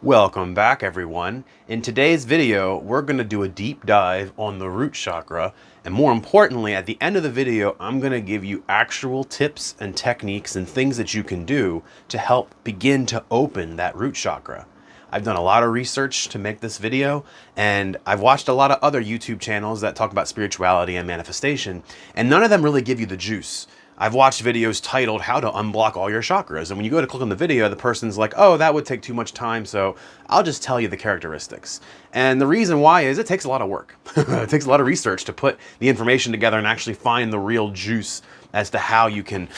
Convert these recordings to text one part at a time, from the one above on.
Welcome back, everyone. In today's video, we're going to do a deep dive on the root chakra, and more importantly, at the end of the video, I'm going to give you actual tips and techniques and things that you can do to help begin to open that root chakra. I've done a lot of research to make this video, and I've watched a lot of other YouTube channels that talk about spirituality and manifestation, and none of them really give you the juice. I've watched videos titled How to Unblock All Your Chakras, and when you go to click on the video, the person's like, oh, that would take too much time, so I'll just tell you the characteristics. And the reason why is it takes a lot of work. It takes a lot of research to put the information together and actually find the real juice as to how you can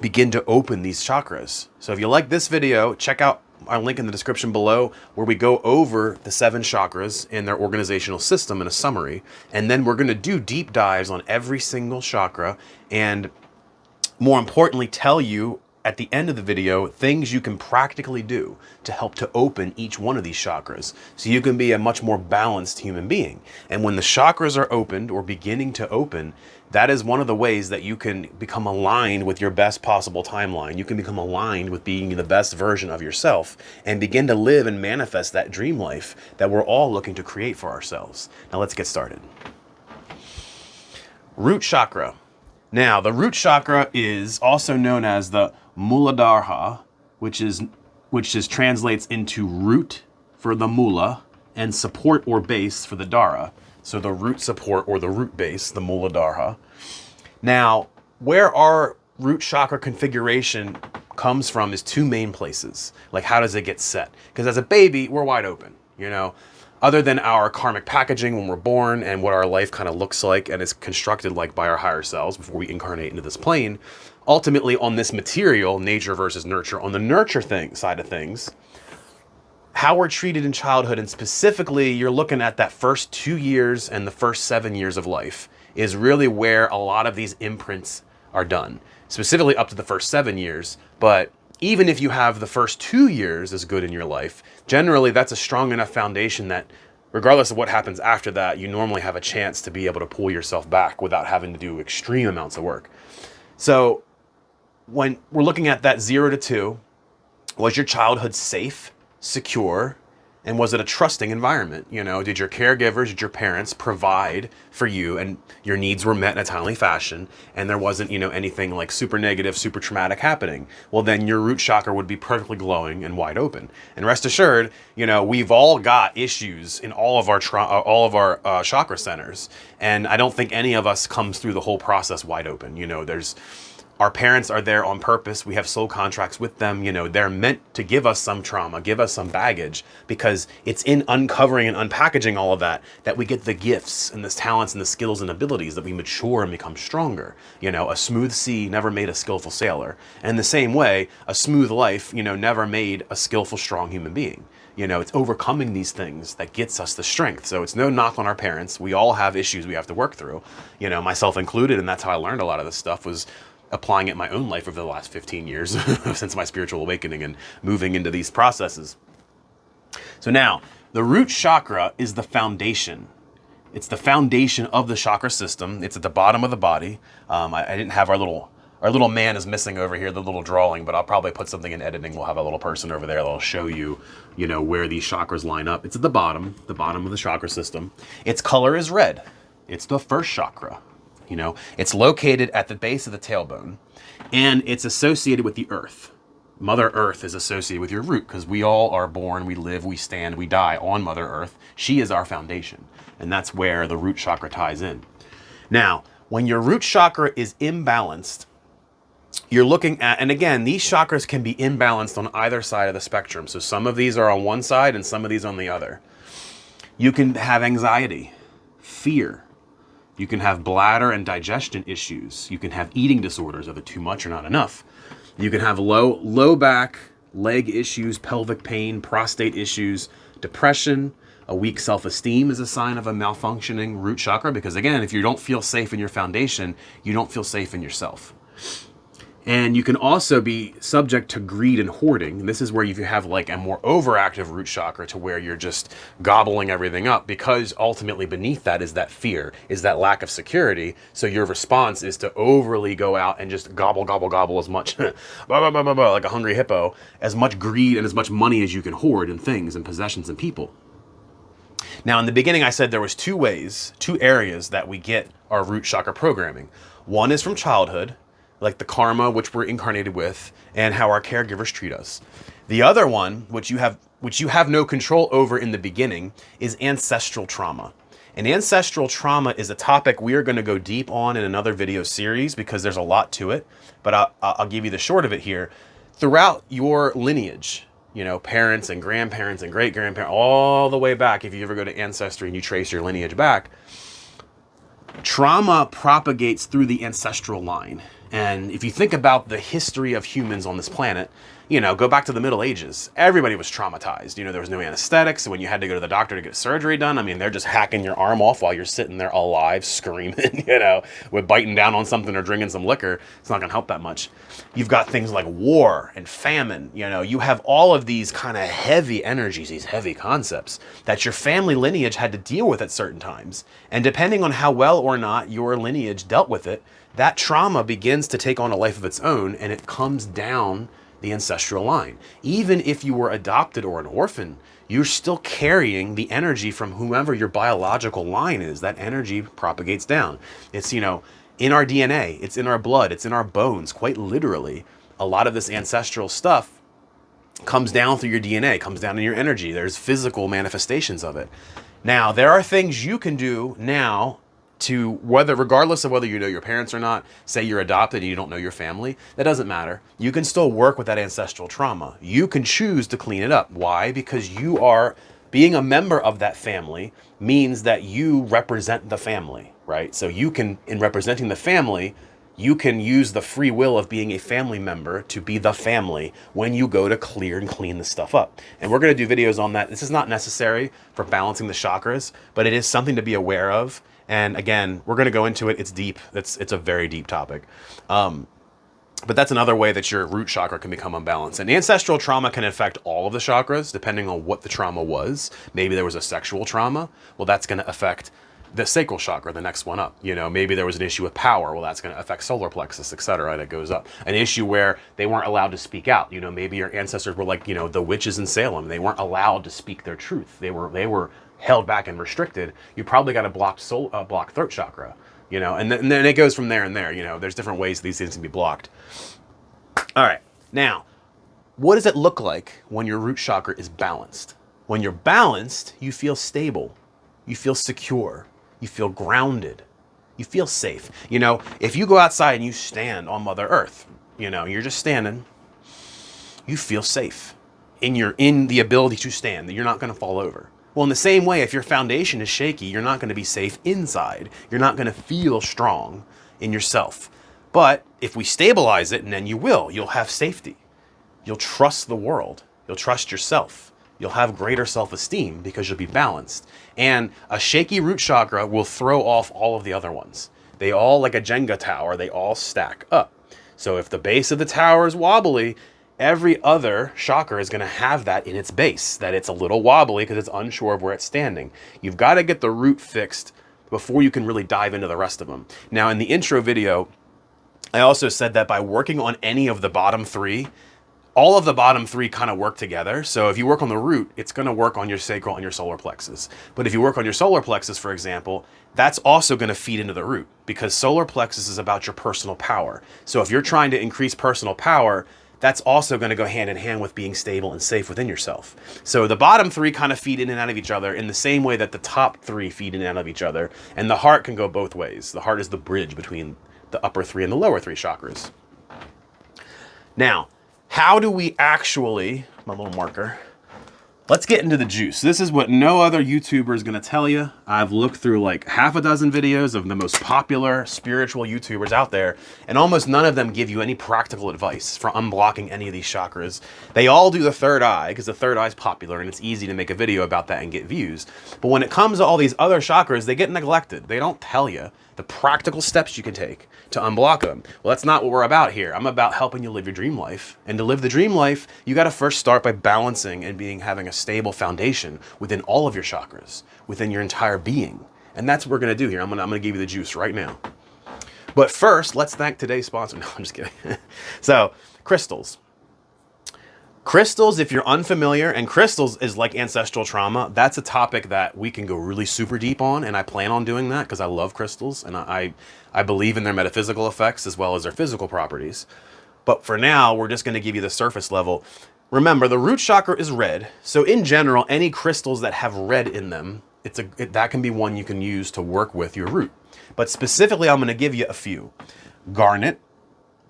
begin to open these chakras. So if you like this video, check out our link in the description below where we go over the 7 chakras in their organizational system in a summary. And then we're going to do deep dives on every single chakra and more importantly, tell you at the end of the video things you can practically do to help to open each one of these chakras so you can be a much more balanced human being. And when the chakras are opened or beginning to open, that is one of the ways that you can become aligned with your best possible timeline. You can become aligned with being the best version of yourself and begin to live and manifest that dream life that we're all looking to create for ourselves. Now let's get started. Root chakra. Now, the root chakra is also known as the Muladhara, which translates into root for the mula and support or base for the dhara. So the root support or the root base, the Muladhara. Now, where our root chakra configuration comes from is 2 main places. Like, how does it get set? Because as a baby, we're wide open, you know. Other than our karmic packaging when we're born and what our life kind of looks like and is constructed like by our higher selves before we incarnate into this plane, ultimately on this material, nature versus nurture, on the nurture side of things, how we're treated in childhood, and specifically you're looking at that first 2 years and the first 7 years of life is really where a lot of these imprints are done, specifically up to the first 7 years. But even if you have the first 2 years as good in your life, generally that's a strong enough foundation that regardless of what happens after that, you normally have a chance to be able to pull yourself back without having to do extreme amounts of work. So when we're looking at that 0 to 2, was your childhood safe, secure, and was it a trusting environment? You know, did your caregivers, did your parents provide for you and your needs were met in a timely fashion and there wasn't, you know, anything like super negative, super traumatic happening? Well, then your root chakra would be perfectly glowing and wide open. And rest assured, you know, we've all got issues in all of our chakra centers. And I don't think any of us comes through the whole process wide open. You know, our parents are there on purpose. We have soul contracts with them. You know, they're meant to give us some trauma, give us some baggage, because it's in uncovering and unpackaging all of that we get the gifts and the talents and the skills and abilities that we mature and become stronger. You know, a smooth sea never made a skillful sailor. And in the same way, a smooth life, you know, never made a skillful, strong human being. You know, it's overcoming these things that gets us the strength. So it's no knock on our parents. We all have issues we have to work through, you know, myself included. And that's how I learned a lot of this stuff, was applying it in my own life over the last 15 years since my spiritual awakening and moving into these processes. So now, the root chakra is the foundation. It's the foundation of the chakra system. It's at the bottom of the body. I didn't have our little man is missing over here, the little drawing, but I'll probably put something in editing. We'll have a little person over there that'll show you, you know, where these chakras line up. It's at the bottom of the chakra system. Its color is red. It's the first chakra. You know, it's located at the base of the tailbone, and it's associated with the earth. Mother Earth is associated with your root because we all are born, we live, we stand, we die on Mother Earth. She is our foundation, and that's where the root chakra ties in. Now, when your root chakra is imbalanced, you're looking at, and again, these chakras can be imbalanced on either side of the spectrum. So some of these are on one side and some of these on the other. You can have anxiety, fear. You can have bladder and digestion issues. You can have eating disorders of it too much or not enough. You can have low back, leg issues, pelvic pain, prostate issues, depression. A weak self-esteem is a sign of a malfunctioning root chakra because, again, if you don't feel safe in your foundation, you don't feel safe in yourself. And you can also be subject to greed and hoarding. And this is where you have like a more overactive root chakra to where you're just gobbling everything up, because ultimately beneath that is that fear, is that lack of security. So your response is to overly go out and just gobble, gobble, gobble as much, blah, blah, blah, blah, blah, like a hungry hippo, as much greed and as much money as you can hoard and things and possessions and people. Now, in the beginning, I said there was two areas that we get our root chakra programming. One is from childhood, like the karma which we're incarnated with and how our caregivers treat us. The other one, which you have no control over in the beginning, is ancestral trauma. And ancestral trauma is a topic we are going to go deep on in another video series because there's a lot to it, but I'll give you the short of it here. Throughout your lineage, you know, parents and grandparents and great-grandparents, all the way back, if you ever go to Ancestry and you trace your lineage back, trauma propagates through the ancestral line. And if you think about the history of humans on this planet, you know, go back to the Middle Ages. Everybody was traumatized. You know, there was no anesthetics. So when you had to go to the doctor to get surgery done, I mean, they're just hacking your arm off while you're sitting there alive, screaming, you know, with biting down on something or drinking some liquor. It's not going to help that much. You've got things like war and famine. You know, you have all of these kind of heavy energies, these heavy concepts that your family lineage had to deal with at certain times. And depending on how well or not your lineage dealt with it, that trauma begins to take on a life of its own, and it comes down the ancestral line. Even if you were adopted or an orphan, you're still carrying the energy from whomever your biological line is. That energy propagates down. It's, you know, in our DNA, it's in our blood, it's in our bones, quite literally. A lot of this ancestral stuff comes down through your DNA, comes down in your energy. There's physical manifestations of it. Now, there are things you can do now to, whether, regardless of whether you know your parents or not, say you're adopted and you don't know your family, that doesn't matter. You can still work with that ancestral trauma. You can choose to clean it up. Why? Because you are, being a member of that family means that you represent the family, right? So you can, in representing the family, you can use the free will of being a family member to be the family when you go to clear and clean the stuff up. And we're going to do videos on that. This is not necessary for balancing the chakras, but it is something to be aware of. And again, we're going to go into it. It's deep. It's a very deep topic. But that's another way that your root chakra can become unbalanced. And ancestral trauma can affect all of the chakras, depending on what the trauma was. Maybe there was a sexual trauma. Well, that's going to affect the sacral chakra, the next one up. You know, maybe there was an issue with power. Well, that's going to affect solar plexus, etc. And it goes up. An issue where they weren't allowed to speak out. You know, maybe your ancestors were like, you know, the witches in Salem. They weren't allowed to speak their truth. They were held back and restricted. You probably got a blocked throat chakra, you know, and then it goes from there and there. You know, there's different ways these things can be blocked. All right, now, what does it look like when your root chakra is balanced? When you're balanced, you feel stable, you feel secure, you feel grounded, you feel safe. You know, if you go outside and you stand on Mother Earth, you know, you're just standing, you feel safe in the ability to stand, that you're not going to fall over. Well, in the same way, if your foundation is shaky, you're not going to be safe inside. You're not going to feel strong in yourself. But if we stabilize it, and then you'll have safety. You'll trust the world. You'll trust yourself. You'll have greater self-esteem because you'll be balanced. And a shaky root chakra will throw off all of the other ones. They all, like a Jenga tower, they all stack up. So if the base of the tower is wobbly, every other chakra is going to have that in its base, that it's a little wobbly because it's unsure of where it's standing. You've got to get the root fixed before you can really dive into the rest of them. Now, in the intro video, I also said that by working on any of the bottom three, all of the bottom three kind of work together. So if you work on the root, it's going to work on your sacral and your solar plexus. But if you work on your solar plexus, for example, that's also going to feed into the root, because solar plexus is about your personal power. So if you're trying to increase personal power, that's also going to go hand in hand with being stable and safe within yourself. So the bottom three kind of feed in and out of each other in the same way that the top three feed in and out of each other. And the heart can go both ways. The heart is the bridge between the upper three and the lower three chakras. Now, how do we actually, my little marker, let's get into the juice. This is what no other YouTuber is going to tell you. I've looked through like half a dozen videos of the most popular spiritual YouTubers out there, and almost none of them give you any practical advice for unblocking any of these chakras. They all do the third eye because the third eye is popular and it's easy to make a video about that and get views. But when it comes to all these other chakras, they get neglected. They don't tell you. the practical steps you can take to unblock them. Well, that's not what we're about here. I'm about helping you live your dream life. And to live the dream life, you got to first start by balancing and having a stable foundation within all of your chakras, within your entire being. And that's what we're going to do here. I'm going to give you the juice right now. But first, let's thank today's sponsor. No, I'm just kidding. So, crystals. Crystals, if you're unfamiliar, and crystals is like ancestral trauma, that's a topic that we can go really super deep on, and I plan on doing that because I love crystals, and I believe in their metaphysical effects as well as their physical properties. But for now, we're just going to give you the surface level. Remember, the root chakra is red, so in general, any crystals that have red in them, that can be one you can use to work with your root. But specifically, I'm going to give you a few. Garnet,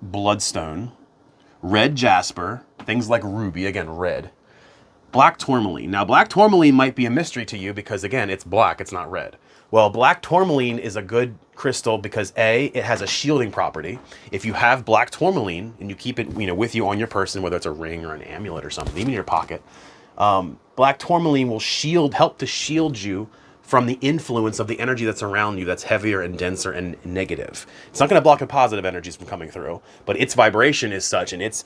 bloodstone, red jasper, things like ruby, again, red. Black tourmaline. Now, black tourmaline might be a mystery to you because, again, it's black, it's not red. Well, black tourmaline is a good crystal because A, it has a shielding property. If you have black tourmaline and you keep it, with you on your person, whether it's a ring or an amulet or something, even in your pocket, black tourmaline will help to shield you from the influence of the energy that's around you that's heavier and denser and negative. It's not going to block the positive energies from coming through, but its vibration is such and its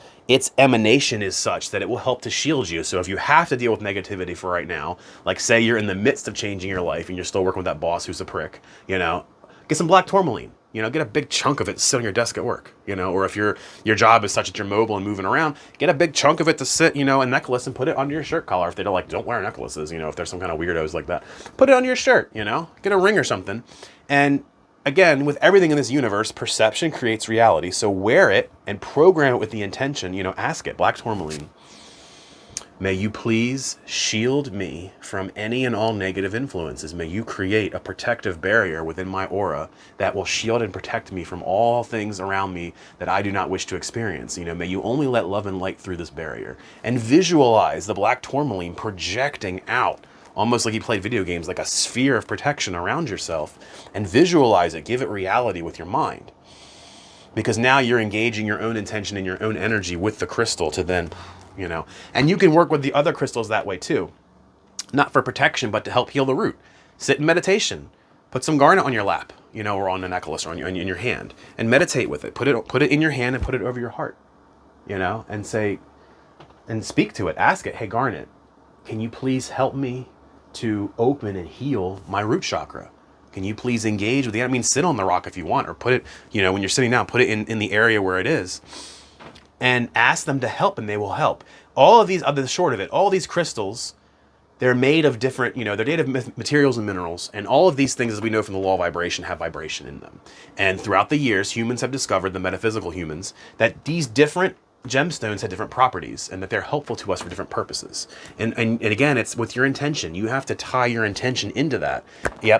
emanation is such that it will help to shield you. So if you have to deal with negativity for right now, like say you're in the midst of changing your life and you're still working with that boss who's a prick, get some black tourmaline. Get a big chunk of it to sit on your desk at work, or if your job is such that you're mobile and moving around, get a big chunk of it to sit, a necklace and put it under your shirt collar. If they don't wear necklaces, if there's some kind of weirdos like that, put it on your shirt, get a ring or something. And again, with everything in this universe, perception creates reality. So wear it and program it with the intention, ask it, black tourmaline. May you please shield me from any and all negative influences. May you create a protective barrier within my aura that will shield and protect me from all things around me that I do not wish to experience. May you only let love and light through this barrier. And visualize the black tourmaline projecting out, almost like you played video games, like a sphere of protection around yourself. And visualize it, give it reality with your mind. Because now you're engaging your own intention and your own energy with the crystal to then... And you can work with the other crystals that way too. Not for protection, but to help heal the root. Sit in meditation. Put some garnet on your lap, or on a necklace or in your hand. And meditate with it. Put it in your hand and put it over your heart, and say, and speak to it. Ask it, hey, garnet, can you please help me to open and heal my root chakra? Can you please engage with the, sit on the rock if you want, or put it, when you're sitting down, put it in the area where it is. And ask them to help, and they will help. All of these, the short of it, all these crystals, they're made of different, they're made of materials and minerals. And all of these things, as we know from the law of vibration, have vibration in them. And throughout the years, humans have discovered, the metaphysical humans, that these different gemstones have different properties and that they're helpful to us for different purposes. And again, it's with your intention. You have to tie your intention into that,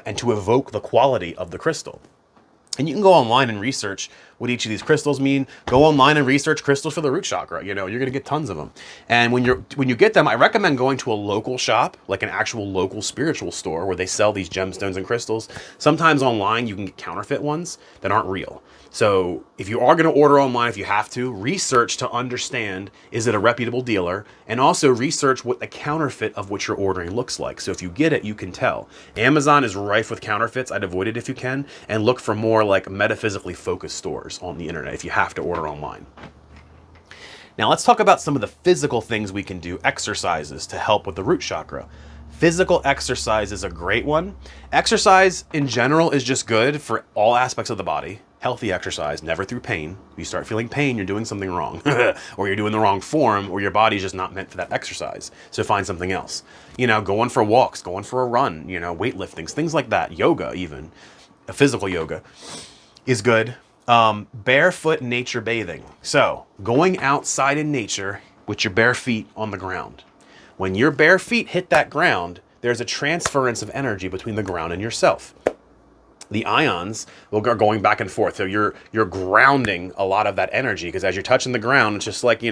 and to evoke the quality of the crystal. And you can go online and research what each of these crystals mean. Go online and research crystals for the root chakra. You're going to get tons of them. And when you get them, I recommend going to a local shop, like an actual local spiritual store where they sell these gemstones and crystals. Sometimes online you can get counterfeit ones that aren't real. So if you are going to order online, if you have to, research to understand, is it a reputable dealer? And also research what the counterfeit of what you're ordering looks like. So if you get it, you can tell. Amazon is rife with counterfeits. I'd avoid it if you can. And look for more like metaphysically focused stores on the internet if you have to order online. Now let's talk about some of the physical things we can do, exercises to help with the root chakra. Physical exercise is a great one. Exercise in general is just good for all aspects of the body. Healthy exercise, never through pain. If you start feeling pain, you're doing something wrong, or you're doing the wrong form, or your body's just not meant for that exercise. So find something else. Going for walks, going for a run, weightlifting, things like that. Yoga even, physical yoga is good. Barefoot nature bathing. So going outside in nature with your bare feet on the ground. When your bare feet hit that ground, there's a transference of energy between the ground and yourself. The ions will go going back and forth. So you're grounding a lot of that energy, because as you're touching the ground, it's just like,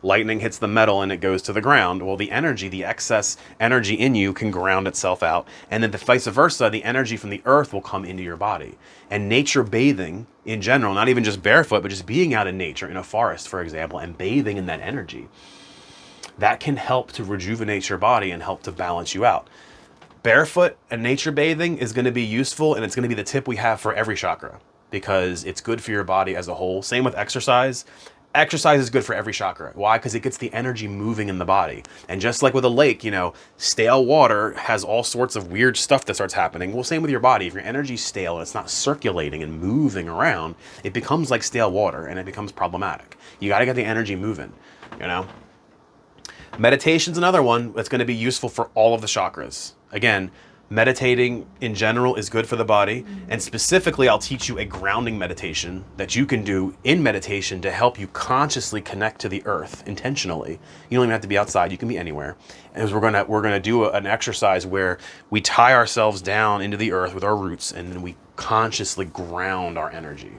lightning hits the metal and it goes to the ground. Well, the energy, the excess energy in you can ground itself out. And then the vice versa, the energy from the earth will come into your body. And nature bathing in general, not even just barefoot, but just being out in nature, in a forest, for example, and bathing in that energy, that can help to rejuvenate your body and help to balance you out. Barefoot and nature bathing is going to be useful, and it's going to be the tip we have for every chakra because it's good for your body as a whole. Same with exercise. Exercise is good for every chakra. Why? Because it gets the energy moving in the body. And just like with a lake, stale water has all sorts of weird stuff that starts happening. Well, same with your body. If your energy's stale and it's not circulating and moving around, it becomes like stale water and it becomes problematic. You got to get the energy moving, Meditation's another one that's going to be useful for all of the chakras. Again, meditating in general is good for the body. And specifically, I'll teach you a grounding meditation that you can do in meditation to help you consciously connect to the earth intentionally. You don't even have to be outside. You can be anywhere. And we're gonna do an exercise where we tie ourselves down into the earth with our roots and then we consciously ground our energy.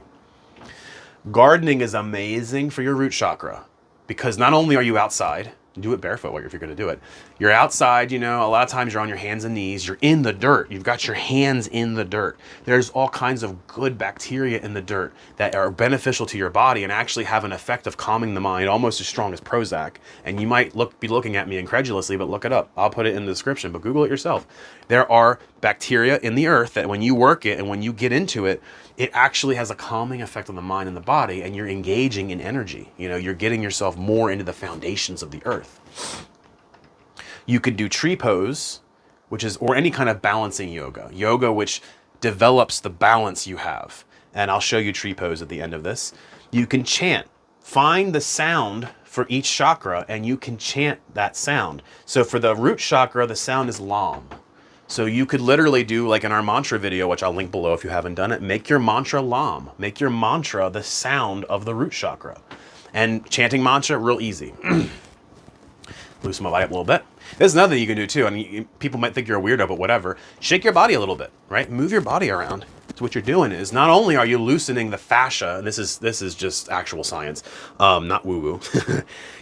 Gardening is amazing for your root chakra because not only are you outside, do it barefoot if you're going to do it. You're outside, a lot of times you're on your hands and knees. You're in the dirt. You've got your hands in the dirt. There's all kinds of good bacteria in the dirt that are beneficial to your body and actually have an effect of calming the mind, almost as strong as Prozac. And you might be looking at me incredulously, but look it up. I'll put it in the description, but Google it yourself. There are bacteria in the earth that when you work it and when you get into it, it actually has a calming effect on the mind and the body, and you're engaging in energy. You're getting yourself more into the foundations of the earth. You could do tree pose, or any kind of balancing yoga which develops the balance you have. And I'll show you tree pose at the end of this. You can chant. Find the sound for each chakra, and you can chant that sound. So for the root chakra, the sound is Lam. So you could literally do, like in our mantra video, which I'll link below if you haven't done it, make your mantra Lam. Make your mantra the sound of the root chakra. And chanting mantra, real easy. Loosen my body up a little bit. There's another thing you can do too, and people might think you're a weirdo, but whatever. Shake your body a little bit, right? Move your body around. So what you're doing is not only are you loosening the fascia, and this is just actual science, not woo-woo.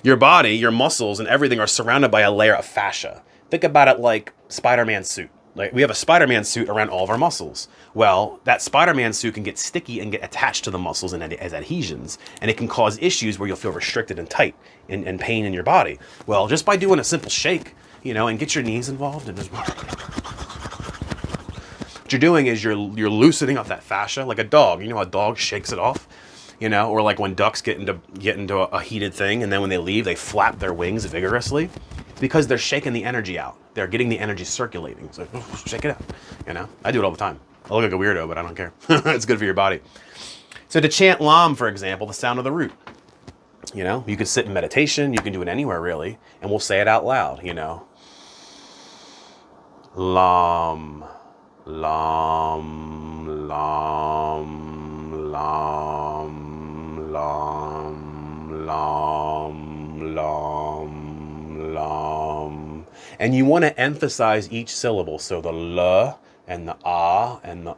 Your body, your muscles, and everything are surrounded by a layer of fascia. Think about it like Spider-Man suit. Like we have a Spider-Man suit around all of our muscles. Well, that Spider-Man suit can get sticky and get attached to the muscles and as adhesions, and it can cause issues where you'll feel restricted and tight and pain in your body. Well, just by doing a simple shake, and get your knees involved and just what you're doing is you're loosening up that fascia like a dog. A dog shakes it off, or like when ducks get into a heated thing and then when they leave, they flap their wings vigorously. It's because they're shaking the energy out. They're getting the energy circulating. So shake it out. I do it all the time. I look like a weirdo, but I don't care. It's good for your body. So to chant Lam, for example, the sound of the root, you can sit in meditation. You can do it anywhere really. And we'll say it out loud, Lam, Lam, Lam, Lam, Lam, Lam, Lam, Lam. And you want to emphasize each syllable. So the L and the Ah and the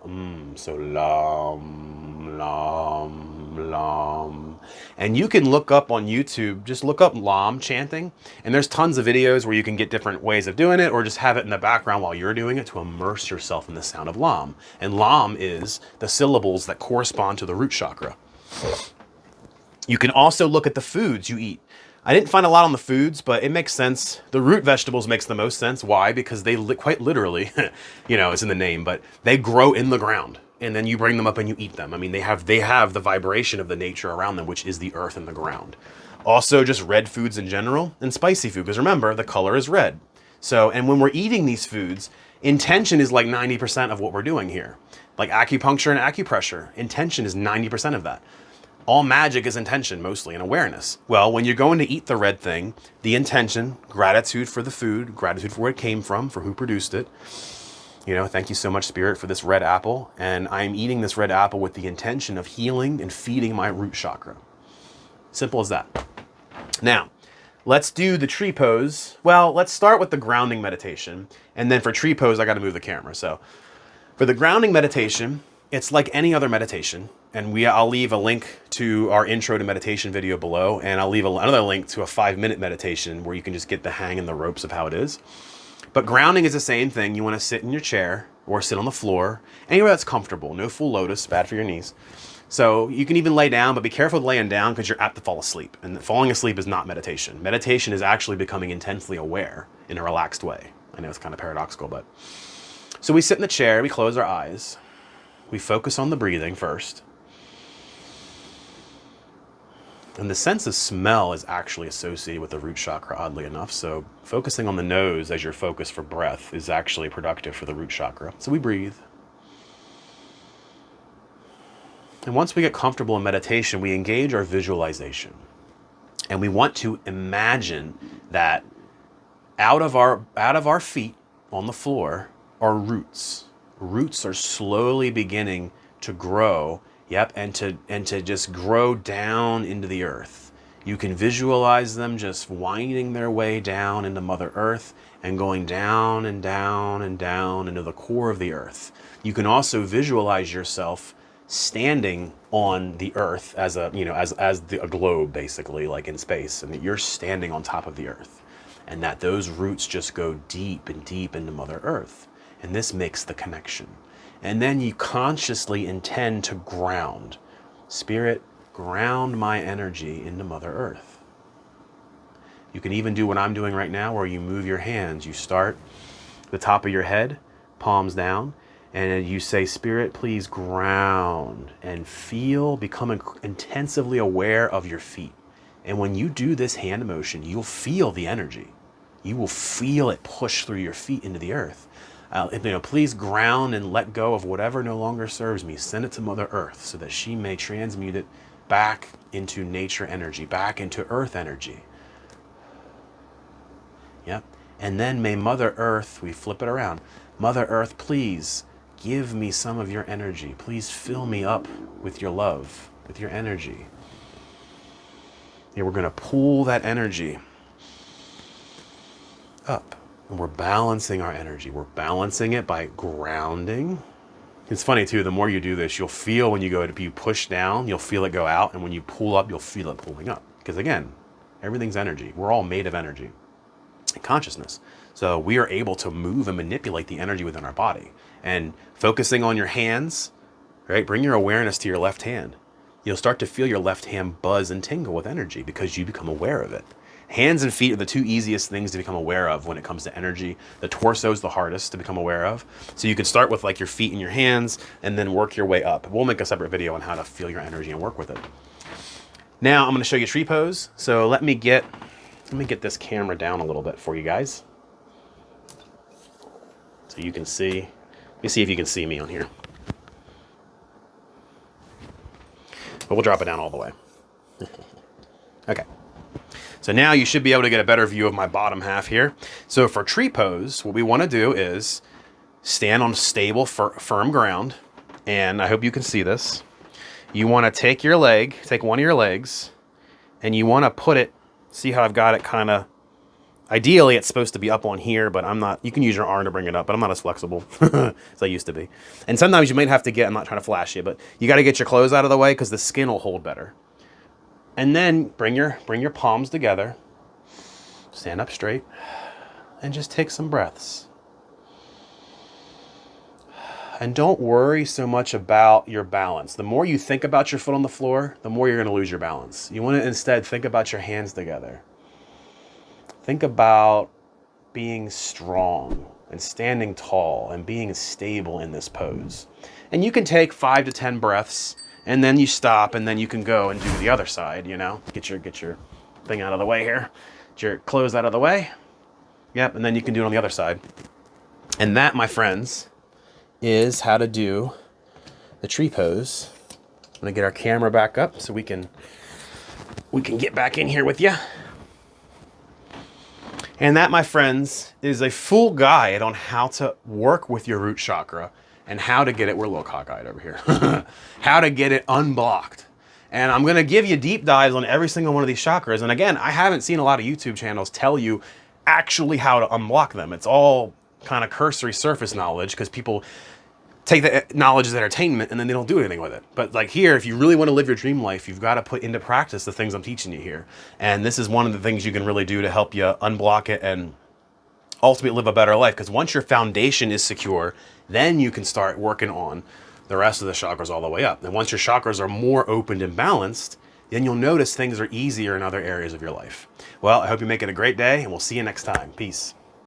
So Lam, Lam, Lam. And you can look up on YouTube, just look up Lam chanting. And there's tons of videos where you can get different ways of doing it or just have it in the background while you're doing it to immerse yourself in the sound of Lam. And Lam is the syllables that correspond to the root chakra. You can also look at the foods you eat. I didn't find a lot on the foods, but it makes sense. The root vegetables makes the most sense. Why? Because they quite literally, it's in the name, but they grow in the ground. And then you bring them up and you eat them. I mean, they have the vibration of the nature around them, which is the earth and the ground. Also, just red foods in general and spicy food, because remember, the color is red. So, and when we're eating these foods, intention is like 90% of what we're doing here. Like acupuncture and acupressure, intention is 90% of that. All magic is intention, mostly, and awareness. Well, when you're going to eat the red thing, the intention, gratitude for the food, gratitude for where it came from, for who produced it. Thank you so much, Spirit, for this red apple. And I'm eating this red apple with the intention of healing and feeding my root chakra. Simple as that. Now, let's do the tree pose. Well, let's start with the grounding meditation. And then for tree pose, I got to move the camera. So for the grounding meditation, it's like any other meditation. And I'll leave a link to our intro to meditation video below. And I'll leave another link to a 5-minute meditation where you can just get the hang and the ropes of how it is. But grounding is the same thing. You want to sit in your chair or sit on the floor, anywhere that's comfortable. No full lotus, bad for your knees. So you can even lay down, but be careful with laying down because you're apt to fall asleep. And falling asleep is not meditation. Meditation is actually becoming intensely aware in a relaxed way. I know it's kind of paradoxical, but. So we sit in the chair, we close our eyes. We focus on the breathing first. And the sense of smell is actually associated with the root chakra, oddly enough. So focusing on the nose as your focus for breath is actually productive for the root chakra. So we breathe. And once we get comfortable in meditation, we engage our visualization. And we want to imagine that out of our feet on the floor are roots. Roots are slowly beginning to grow. Yep, and to just grow down into the earth. You can visualize them just winding their way down into Mother Earth and going down and down and down into the core of the earth. You can also visualize yourself standing on the earth as a globe, basically, like in space, and that you're standing on top of the earth, and that those roots just go deep and deep into Mother Earth. And this makes the connection. And then you consciously intend to ground. Spirit, ground my energy into Mother Earth. You can even do what I'm doing right now, where you move your hands. You start the top of your head, palms down, and you say, Spirit, please ground, and feel, become intensively aware of your feet. And when you do this hand motion, you'll feel the energy. You will feel it push through your feet into the earth. Please ground and let go of whatever no longer serves me. Send it to Mother Earth so that she may transmute it back into nature energy, back into earth energy. Yep. And then may Mother Earth, we flip it around. Mother Earth, please give me some of your energy. Please fill me up with your love, with your energy. Yeah, we're going to pull that energy up. And we're balancing our energy. We're balancing it by grounding. It's funny too, the more you do this, you'll feel when you push down, you'll feel it go out. And when you pull up, you'll feel it pulling up. Because again, everything's energy. We're all made of energy and consciousness. So we are able to move and manipulate the energy within our body. And focusing on your hands, right? Bring your awareness to your left hand. You'll start to feel your left hand buzz and tingle with energy because you become aware of it. Hands and feet are the two easiest things to become aware of when it comes to energy. The torso is the hardest to become aware of. So you can start with like your feet and your hands and then work your way up. We'll make a separate video on how to feel your energy and work with it. Now I'm going to show you tree pose. So let me get this camera down a little bit for you guys. So you can see. Let me see if you can see me on here. But we'll drop it down all the way. Okay. So now you should be able to get a better view of my bottom half here. So for tree pose, what we want to do is stand on stable, firm ground. And I hope you can see this. You want to take one of your legs, and you want to put it, see how I've got it kind of, ideally it's supposed to be up on here, but I'm not, you can use your arm to bring it up, but I'm not as flexible as I used to be. And sometimes you might have to I'm not trying to flash you, but you got to get your clothes out of the way because the skin will hold better. And then bring your palms together, stand up straight, and just take some breaths. And don't worry so much about your balance. The more you think about your foot on the floor, the more you're going to lose your balance. You want to instead think about your hands together. Think about being strong and standing tall and being stable in this pose. And you can take 5 to 10 breaths. And then you stop, and then you can go and do the other side, Get your thing out of the way here. Get your clothes out of the way. Yep, and then you can do it on the other side. And that, my friends, is how to do the tree pose. I'm going to get our camera back up so we can get back in here with you. And that, my friends, is a full guide on how to work with your root chakra and how to get it, we're a little cockeyed over here, how to get it unblocked. And I'm going to give you deep dives on every single one of these chakras. And again, I haven't seen a lot of YouTube channels tell you actually how to unblock them. It's all kind of cursory surface knowledge because people take the knowledge as entertainment and then they don't do anything with it. But like here, if you really want to live your dream life, you've got to put into practice the things I'm teaching you here. And this is one of the things you can really do to help you unblock it and ultimately live a better life. Because once your foundation is secure, then you can start working on the rest of the chakras all the way up. And once your chakras are more opened and balanced, then you'll notice things are easier in other areas of your life. Well, I hope you make it a great day, and we'll see you next time. Peace.